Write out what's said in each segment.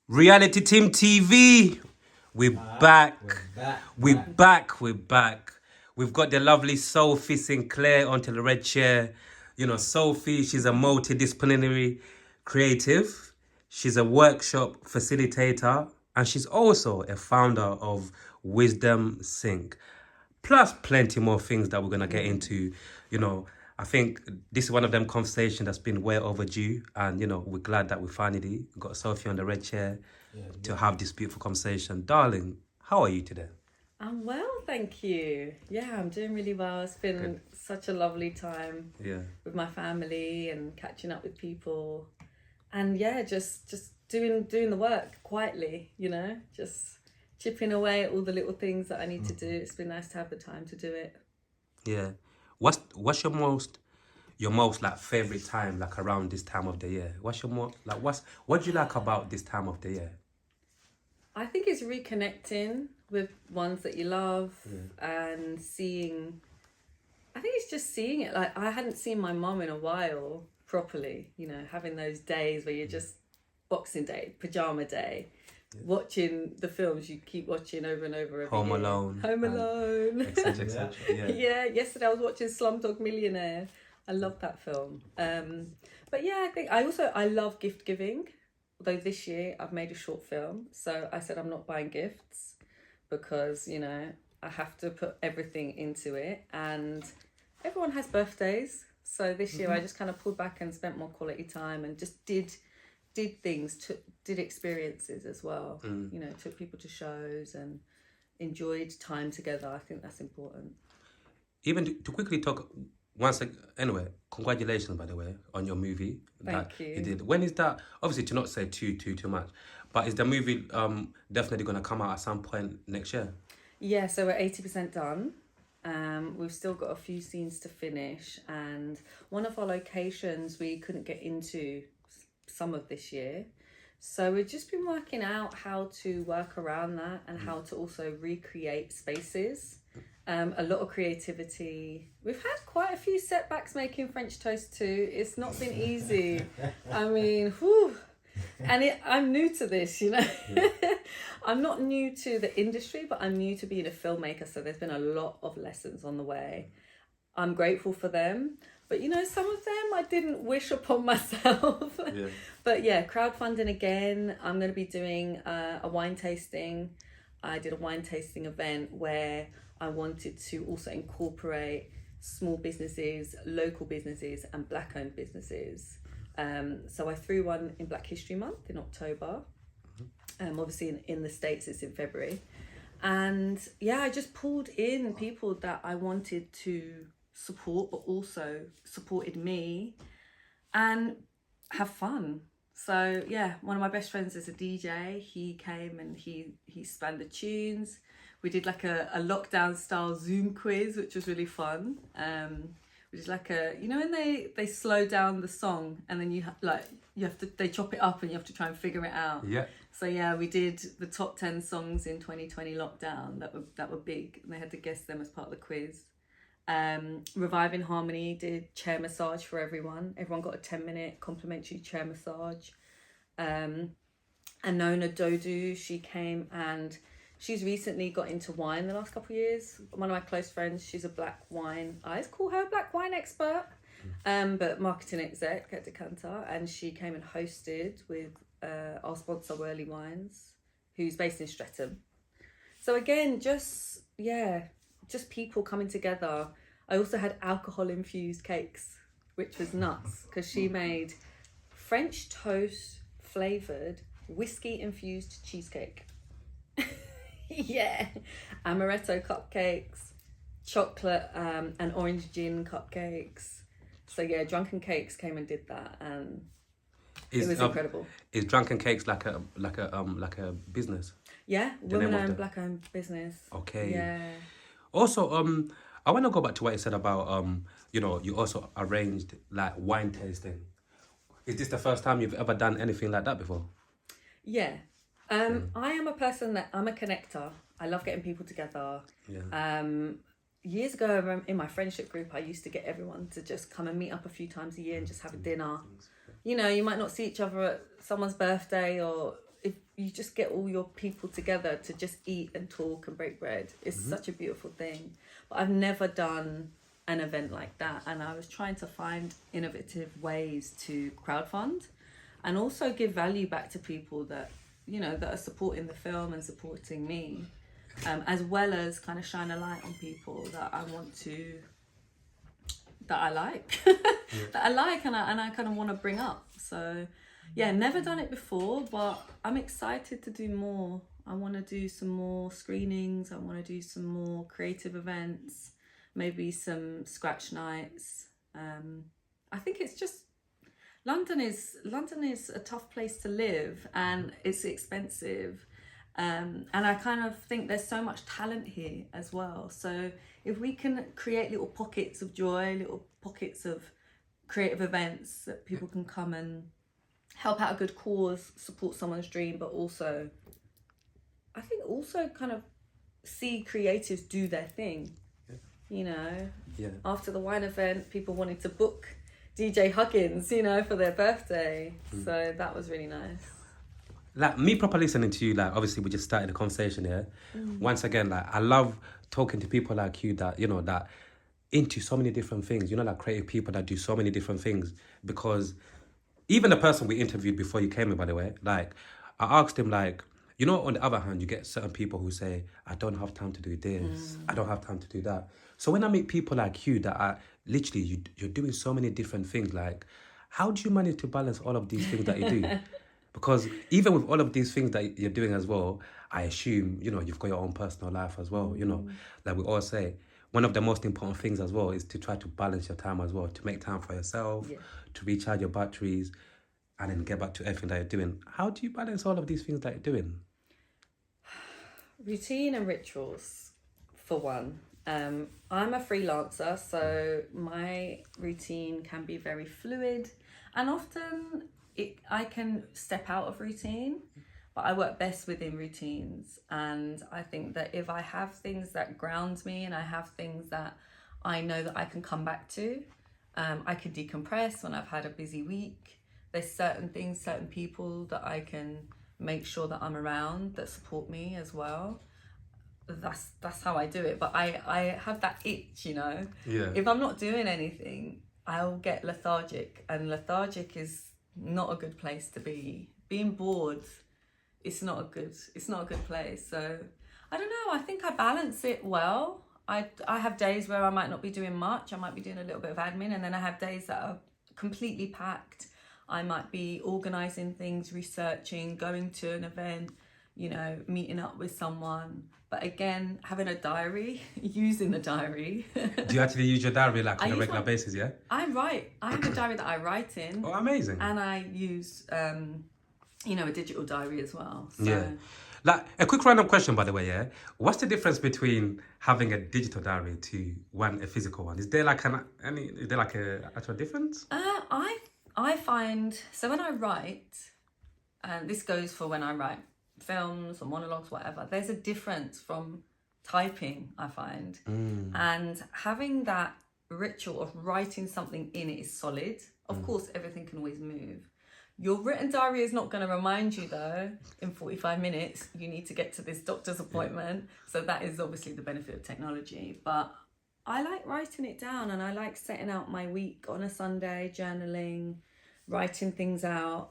Reality Team TV. We're back. We're back. We're back. We've got the lovely Sophie Sinclair onto the red chair. You know, Sophie, she's a multidisciplinary creative. She's a workshop facilitator. And she's also a founder of Wisdom Sync. Plus plenty more things that we're going to get into. You know, I think this is one of them conversations that's been way overdue. And, you know, we're glad that we finally got Sophie on the red chair to have this beautiful conversation. Darling, how are you today? I'm well, thank you. Yeah, I'm doing really well. It's been such a lovely time with my family and catching up with people. And yeah, just doing the work quietly, you know, just chipping away at all the little things that I need to do. It's been nice to have the time to do it. Yeah. What's your most like favorite time, like around this time of the year? What do you like about this time of the year? I think it's reconnecting with ones that you love and seeing. I think it's just seeing it. Like, I hadn't seen my mum in a while properly, you know, having those days where you're just Boxing Day, pajama day, watching the films you keep watching over and over. Home Alone. Etc. Yeah, yesterday I was watching Slumdog Millionaire. I love that film. But yeah, I think I love gift giving. Although this year I've made a short film, so I said I'm not buying gifts because, you know, I have to put everything into it, and everyone has birthdays. So this year I just kind of pulled back and spent more quality time and just did things, did experiences as well. You know, took people to shows and enjoyed time together. I think that's important. Even to quickly talk once anyway, congratulations by the way on your movie. Thank you. You did. When is that? Obviously to not say too much, but is the movie definitely going to come out at some point next year? Yeah, so we're 80% done. We've still got a few scenes to finish, and one of our locations we couldn't get into some of this year. So we've just been working out how to work around that and how to also recreate spaces. A lot of creativity. We've had quite a few setbacks making French toast too. It's not been easy. I mean, whew. And I'm new to this, you know. I'm not new to the industry, but I'm new to being a filmmaker. So there's been a lot of lessons on the way. I'm grateful for them. But, you know, some of them I didn't wish upon myself. But yeah, crowdfunding again. I'm going to be doing a wine tasting. I did a wine tasting event where I wanted to also incorporate small businesses, local businesses and Black-owned businesses. So I threw one in Black History Month in October. Obviously in the States it's in February. And yeah, I just pulled in people that I wanted to support, but also supported me and have fun. So yeah, one of my best friends is a DJ. He came and he spanned the tunes. We did like a lockdown style Zoom quiz, which was really fun. Which is like you know when they slow down the song and then they chop it up and you have to try and figure it out. Yeah. So yeah, we did the top 10 songs in 2020 lockdown that were big, and they had to guess them as part of the quiz. Reviving Harmony did chair massage for everyone. Everyone got a 10-minute complimentary chair massage. Anona Dodu, she came and she's recently got into wine the last couple of years. One of my close friends, she's a black wine, I always call her a black wine expert, but marketing exec at Decanter, and she came and hosted with our sponsor Whirly Wines, who's based in Streatham. So again, just people coming together. I also had alcohol infused cakes, which was nuts because she made French toast flavoured whiskey infused cheesecake. Yeah, amaretto cupcakes, chocolate and orange gin cupcakes. So yeah, Drunken Cakes came and did that, and it was incredible. Is Drunken Cakes like a business? Yeah, women-owned, black-owned business. Okay. Yeah. Also, I want to go back to what you said about you know, you also arranged like wine tasting. Is this the first time you've ever done anything like that before? Yeah. I am a person that I'm a connector. I love getting people together. Yeah. Years ago in my friendship group, I used to get everyone to just come and meet up a few times a year and just have a dinner. You know, you might not see each other at someone's birthday, or you just get all your people together to just eat and talk and break bread. It's such a beautiful thing. But I've never done an event like that, and I was trying to find innovative ways to crowdfund and also give value back to people that, you know, that are supporting the film and supporting me, as well as kind of shine a light on people that I want to, that I like, that I like, and I kind of want to bring up. So yeah, never done it before, but I'm excited to do more. I want to do some more screenings. I want to do some more creative events, maybe some scratch nights. I think it's just, London is a tough place to live, and it's expensive. And I kind of think there's so much talent here as well. So if we can create little pockets of joy, little pockets of creative events that people can come and help out a good cause, support someone's dream, but also, I think also kind of see creatives do their thing. You know, after the wine event, people wanted to book DJ Huggins, you know, for their birthday. So that was really nice. Like, me properly listening to you, like, obviously we just started the conversation here. Once again, like, I love talking to people like you that, you know, that into so many different things, you know, like creative people that do so many different things. Because even the person we interviewed before you came in, by the way, like, I asked him, like, you know, on the other hand, you get certain people who say, I don't have time to do this, I don't have time to do that. So when I meet people like you that are literally, you're doing so many different things, like, how do you manage to balance all of these things that you do? Because even with all of these things that you're doing as well, I assume, you know, you've got your own personal life as well, you know. Like we all say, one of the most important things as well is to try to balance your time as well, to make time for yourself, to recharge your batteries, and then get back to everything that you're doing. How do you balance all of these things that you're doing? Routine and rituals, for one. I'm a freelancer, so my routine can be very fluid, and often I can step out of routine, but I work best within routines. And I think that if I have things that ground me and I have things that I know that I can come back to, I can decompress when I've had a busy week. There's certain things, certain people that I can make sure that I'm around that support me as well. That's how I do it. But I have that itch, you know. If I'm not doing anything, I'll get lethargic, and lethargic is not a good place to be. Being bored, it's not a good place. So I don't know, I think I balance it well. I have days where I might not be doing much. I might be doing a little bit of admin, and then I have days that are completely packed. I might be organising things, researching, going to an event, you know, meeting up with someone. But again, having a diary, using the diary. Do you actually use your diary like on a regular basis, yeah? I have a diary that I write in. Oh, amazing. And I use, you know, a digital diary as well. So. Yeah. Like, a quick random question, by the way, yeah? What's the difference between having a digital diary to a physical one? Is there like a actual difference? I find, so when I write, and this goes for when I write films or monologues, whatever, there's a difference from typing, I find. And having that ritual of writing something in it is solid. Of course, everything can always move. Your written diary is not going to remind you, though, in 45 minutes, you need to get to this doctor's appointment. So that is obviously the benefit of technology. But I like writing it down, and I like setting out my week on a Sunday, journaling, writing things out.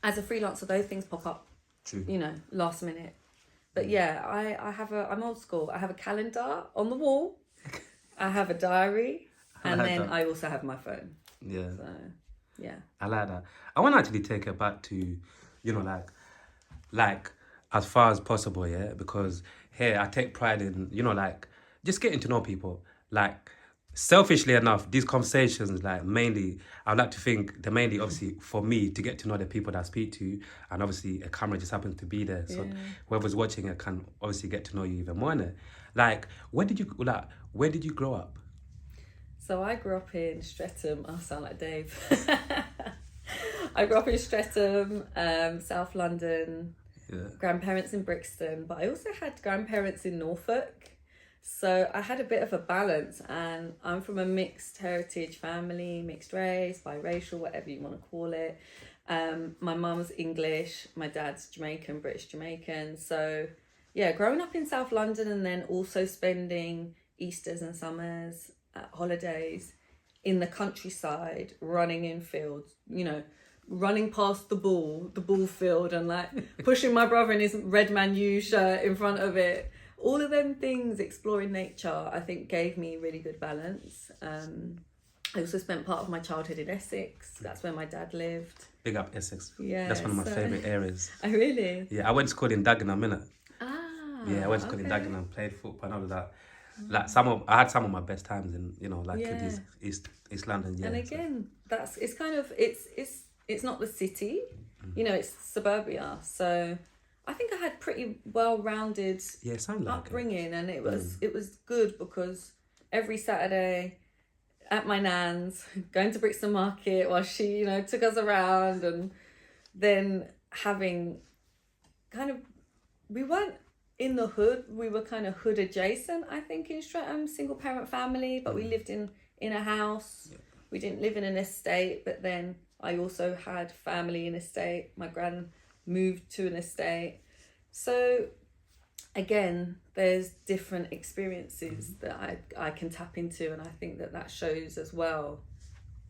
As a freelancer, those things pop up, you know, last minute. But yeah, I'm old school. I have a calendar on the wall. I have a diary, and then I also have my phone. Yeah. So, yeah. I like that. I want to actually take it back to, you know, like as far as possible, yeah? Because here I take pride in, you know, like just getting to know people. Like, selfishly enough, these conversations, like, mainly, I would like to think they're mainly, obviously, for me to get to know the people that I speak to, and obviously a camera just happens to be there, so whoever's watching it can obviously get to know you even more. Innit? Like, where did you grow up? So I grew up in Streatham. I sound like Dave. I grew up in Streatham, South London, grandparents in Brixton, but I also had grandparents in Norfolk. So I had a bit of a balance, and I'm from a mixed heritage family, mixed race, biracial, whatever you want to call it. My mum's English, my dad's Jamaican, British Jamaican. So yeah, growing up in South London and then also spending Easters and summers, holidays in the countryside, running in fields, you know, running past the ball field and like pushing my brother in his Red Man U shirt in front of it. All of them things, exploring nature, I think gave me really good balance. I also spent part of my childhood in Essex. That's where my dad lived. Big up Essex. Yeah, That's one of my favourite areas. Oh, really? Yeah, I went to school in Dagenham, innit? Ah. Yeah, I went to school in Dagenham, played football and all of that. Like I had some of my best times in, you know, like in these East London. Yeah. And again, it's not the city, you know, it's suburbia. So I think I had pretty well-rounded upbringing, and it was good because every Saturday at my nan's, going to Brixton Market while she, you know, took us around, and then having we weren't in the hood, we were kind of hood adjacent, I think, in Streatham, single parent family, but we lived in a house. Yeah. We didn't live in an estate, but then I also had family in estate. My gran moved to an estate. So again, there's different experiences that I can tap into, and I think that shows as well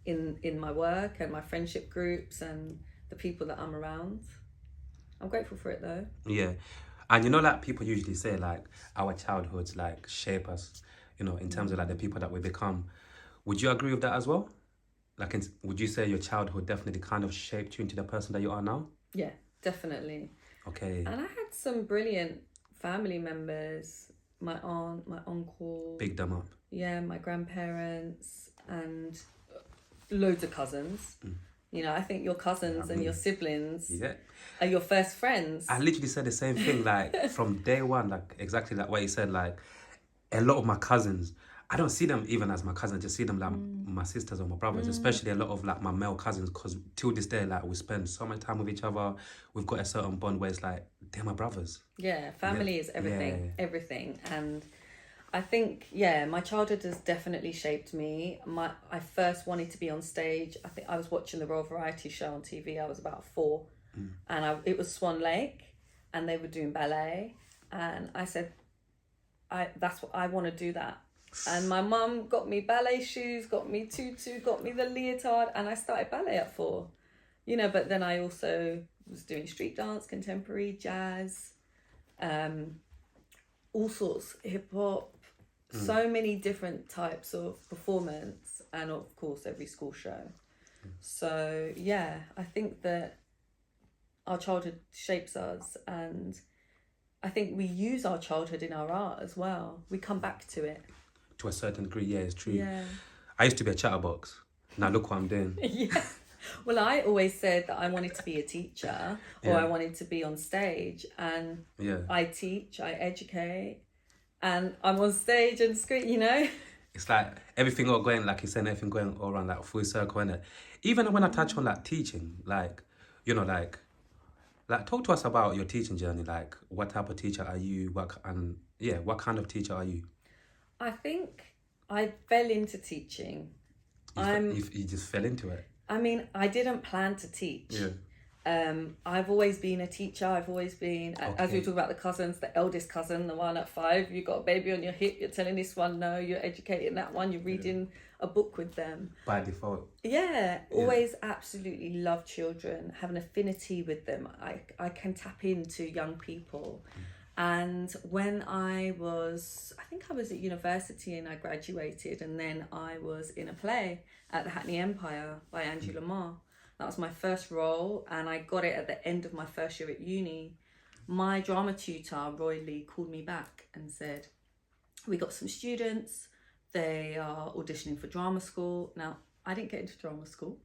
in my work and my friendship groups and the people that I'm around. I'm grateful for it though. Yeah. And you know, like people usually say, like our childhoods like shape us, you know, in terms of like the people that we become. Would you agree with that as well? Like, would you say your childhood definitely kind of shaped you into the person that you are now? Yeah, definitely. Okay. And I had some brilliant family members. My aunt, my uncle. Big them up. Yeah, my grandparents and loads of cousins. You know, I think your cousins and your siblings are your first friends. I literally said the same thing, like from day one, like exactly like what you said. Like a lot of my cousins, I don't see them even as my cousins, I just see them like my sisters or my brothers, especially a lot of like my male cousins, because till this day, like we spend so much time with each other. We've got a certain bond where it's like, they're my brothers. Yeah, family is everything, everything. And I think, my childhood has definitely shaped me. I first wanted to be on stage. I think I was watching the Royal Variety Show on TV. I was about 4, and it was Swan Lake, and they were doing ballet. And I said, that's what I want to do that. And my mum got me ballet shoes, got me tutu, got me the leotard, and I started ballet at 4. You know, but then I also was doing street dance, contemporary, jazz, all sorts, hip hop. So many different types of performance, and of course every school show. So I think that our childhood shapes us, and I think we use our childhood in our art as well. We come back to it. To a certain degree, yeah, it's true. Yeah. I used to be a chatterbox. Now look what I'm doing. Yeah. Well, I always said that I wanted to be a teacher, or I wanted to be on stage, and I teach, I educate, and I'm on stage and screen, you know? It's like everything all going, like you said, everything going all around like full circle, innit? Even when I touch on like teaching, like, you know, like talk to us about your teaching journey. Like, what type of teacher are you? What kind of teacher are you? I think I fell into teaching. You just fell into it? I mean, I didn't plan to teach. Yeah. I've always been a teacher. I've always been, as we talk about the cousins, the eldest cousin, the one at 5, you got a baby on your hip, you're telling this one no, you're educating that one, you're reading a book with them. By default. Yeah, always absolutely love children, have an affinity with them. I can tap into young people. And when I think I was at university and I graduated, and then I was in a play at the Hackney Empire by Angie Lamar. That was my first role, and I got it at the end of my first year at uni. My drama tutor, Roy Lee, called me back and said, we got some students, they are auditioning for drama school. Now, I didn't get into drama school.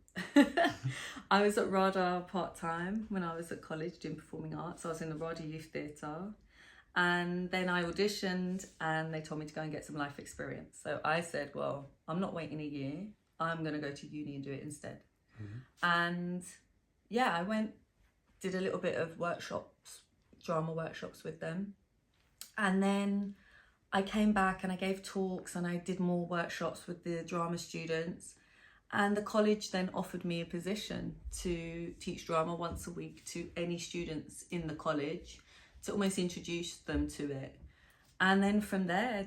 I was at RADA part-time when I was at college doing performing arts. I was in the RADA Youth Theatre. And then I auditioned, and they told me to go and get some life experience. So I said, well, I'm not waiting a year. I'm going to go to uni and do it instead. And I went, did a little bit of workshops, drama workshops with them. And then I came back and I gave talks and I did more workshops with the drama students. And the college then offered me a position to teach drama once a week to any students in the college, to almost introduce them to it. And then from there,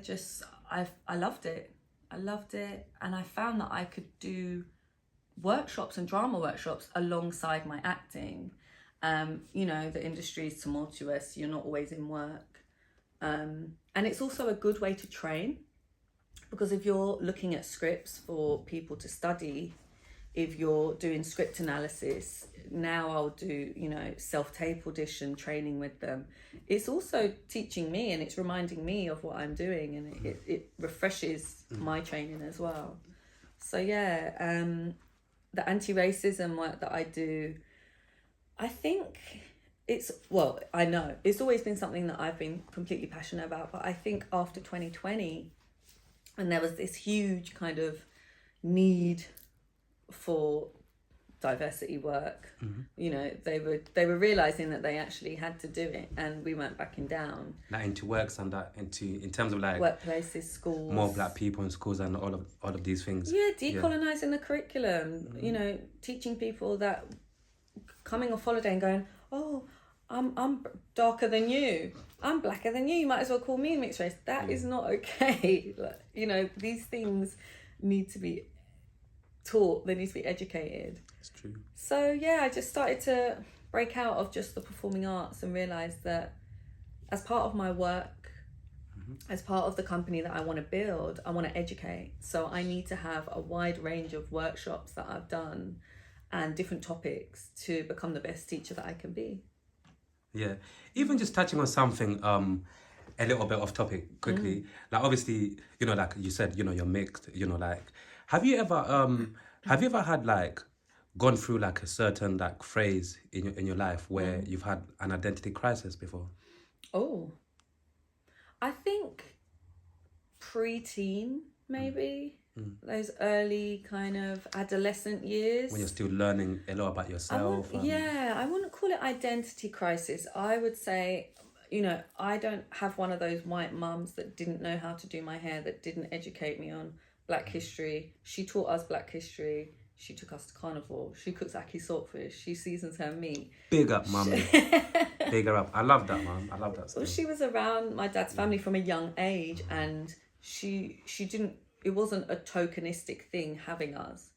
I loved it. I loved it. And I found that I could do workshops and drama workshops alongside my acting. You know, the industry is tumultuous. You're not always in work. And it's also a good way to train. Because if you're looking at scripts for people to study, if you're doing script analysis, now I'll do, you know, self-tape audition training with them. It's also teaching me, and it's reminding me of what I'm doing, and it refreshes my training as well. So yeah, the anti-racism work that I do, I think I know it's always been something that I've been completely passionate about, but I think after 2020, and there was this huge kind of need for diversity work. You know, they were realizing that they actually had to do it, and we weren't backing down. Like into works and that, in terms of like Workplaces, schools, more black people in schools and all of these things. Yeah, decolonizing the curriculum. You know, teaching people that coming off holiday and going, oh, I'm darker than you, I'm blacker than you, you might as well call me mixed race. That is not okay. Like, you know, these things need to be taught, they need to be educated. It's true. So yeah, I just started to break out of just the performing arts and realised that as part of my work, as part of the company that I want to build, I want to educate. So I need to have a wide range of workshops that I've done and different topics to become the best teacher that I can be. Yeah, even just touching on something a little bit off topic quickly. Like obviously, you know, like you said, you know, you're mixed. You know, like have you ever had like gone through like a certain like phase in your life where you've had an identity crisis before? Oh, I think pre-teen maybe. Those early kind of adolescent years. When you're still learning a lot about yourself. I wouldn't call it identity crisis. I would say, you know, I don't have one of those white mums that didn't know how to do my hair, that didn't educate me on Black history. She taught us Black history. She took us to carnival. She cooks ackee saltfish. She seasons her meat. Big up, mummy. Big her up. I love that, mum. I love that stuff. Well, she was around my dad's family from a young age, and she didn't. It wasn't a tokenistic thing having us.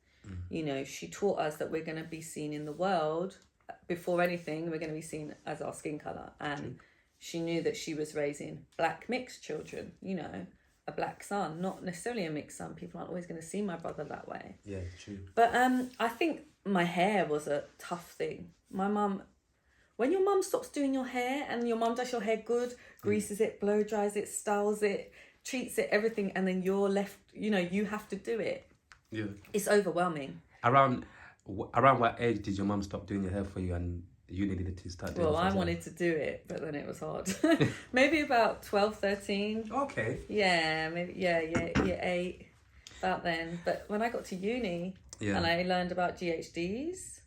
You know, she taught us that we're going to be seen in the world. Before anything, we're going to be seen as our skin colour. And she knew that she was raising Black mixed children, you know, a Black son, not necessarily a mixed son. People aren't always going to see my brother that way. Yeah, true. But I think my hair was a tough thing. My mum, when your mum stops doing your hair and your mum does your hair good, greases it, blow dries it, styles it, treats it, everything, and then you're left, you know, you have to do it. Yeah. It's overwhelming. Around what age did your mum stop doing your hair for you and you needed to start doing it? Well, I wanted to do it, but then it was hard. Maybe about 12, 13. Okay. Yeah, maybe, yeah, 8, about then. But when I got to uni and I learned about GHDs,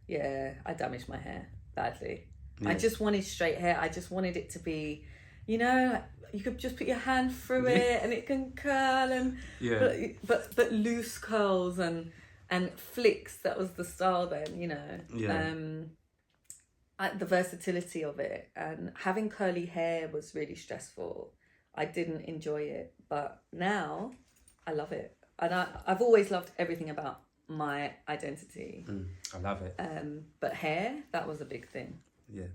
yeah, I damaged my hair badly. Yeah. I just wanted straight hair. I just wanted it to be, you know, you could just put your hand through it and it can curl, and but loose curls and flicks. That was the style then, you know. Yeah. The versatility of it, and having curly hair was really stressful. I didn't enjoy it, but now I love it, and I've always loved everything about my identity. I love it. But hair, that was a big thing. Yeah.